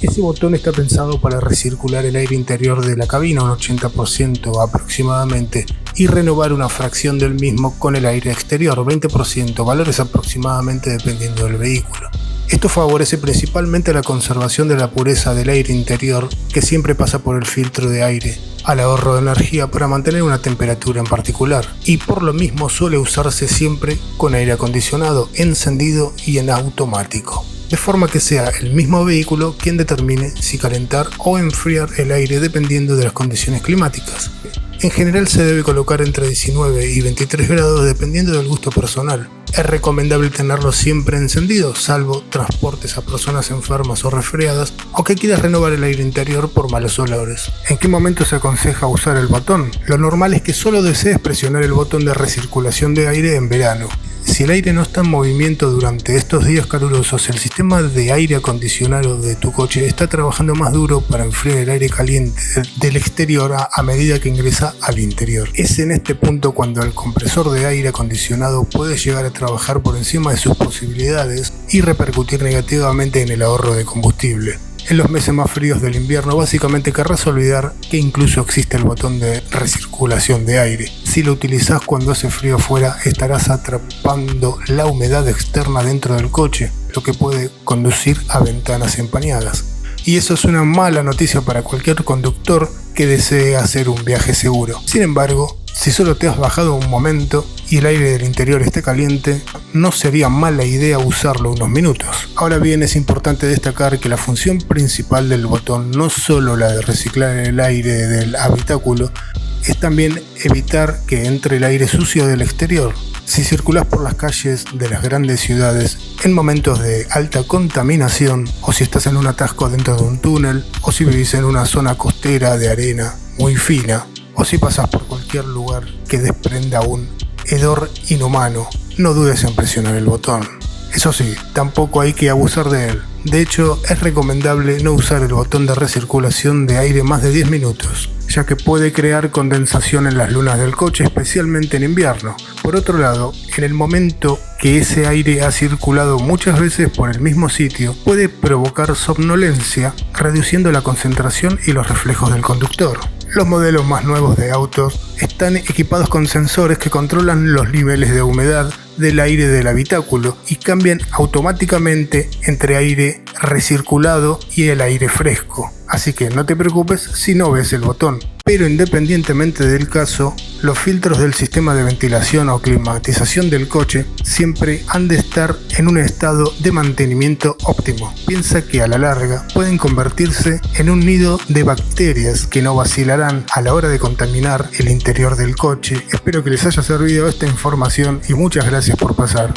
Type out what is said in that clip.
Ese botón está pensado para recircular el aire interior de la cabina un 80% aproximadamente y renovar una fracción del mismo con el aire exterior, 20%, valores aproximadamente dependiendo del vehículo. Esto favorece principalmente la conservación de la pureza del aire interior que siempre pasa por el filtro de aire, al ahorro de energía para mantener una temperatura en particular, y por lo mismo suele usarse siempre con aire acondicionado, encendido y en automático, de forma que sea el mismo vehículo quien determine si calentar o enfriar el aire dependiendo de las condiciones climáticas. En general se debe colocar entre 19 y 23 grados dependiendo del gusto personal. Es recomendable tenerlo siempre encendido, salvo transportes a personas enfermas o resfriadas o que quieras renovar el aire interior por malos olores. ¿En qué momento se aconseja usar el botón? Lo normal es que solo desees presionar el botón de recirculación de aire en verano. Si el aire no está en movimiento durante estos días calurosos, el sistema de aire acondicionado de tu coche está trabajando más duro para enfriar el aire caliente del exterior a medida que ingresa al interior. Es en este punto cuando el compresor de aire acondicionado puede llegar a trabajar por encima de sus posibilidades y repercutir negativamente en el ahorro de combustible. En los meses más fríos del invierno básicamente querrás olvidar que incluso existe el botón de recirculación de aire. Si lo utilizás cuando hace frío afuera, estarás atrapando la humedad externa dentro del coche, lo que puede conducir a ventanas empañadas. Y eso es una mala noticia para cualquier conductor que desee hacer un viaje seguro. Sin embargo, si solo te has bajado un momento y el aire del interior está caliente, no sería mala idea usarlo unos minutos. Ahora bien, es importante destacar que la función principal del botón no solo la de reciclar el aire del habitáculo, es también evitar que entre el aire sucio del exterior. Si circulas por las calles de las grandes ciudades en momentos de alta contaminación, o si estás en un atasco dentro de un túnel, o si vivís en una zona costera de arena muy fina, o si pasas por cualquier lugar que desprenda un hedor inhumano, no dudes en presionar el botón. Eso sí, tampoco hay que abusar de él. De hecho, es recomendable no usar el botón de recirculación de aire más de 10 minutos, ya que puede crear condensación en las lunas del coche, especialmente en invierno. Por otro lado, en el momento que ese aire ha circulado muchas veces por el mismo sitio, puede provocar somnolencia, reduciendo la concentración y los reflejos del conductor. Los modelos más nuevos de autos están equipados con sensores que controlan los niveles de humedad del aire del habitáculo y cambian automáticamente entre aire recirculado y el aire fresco. Así que no te preocupes si no ves el botón. Pero independientemente del caso, los filtros del sistema de ventilación o climatización del coche siempre han de estar en un estado de mantenimiento óptimo. Piensa que a la larga pueden convertirse en un nido de bacterias que no vacilarán a la hora de contaminar el interior del coche. Espero que les haya servido esta información y muchas gracias por pasar.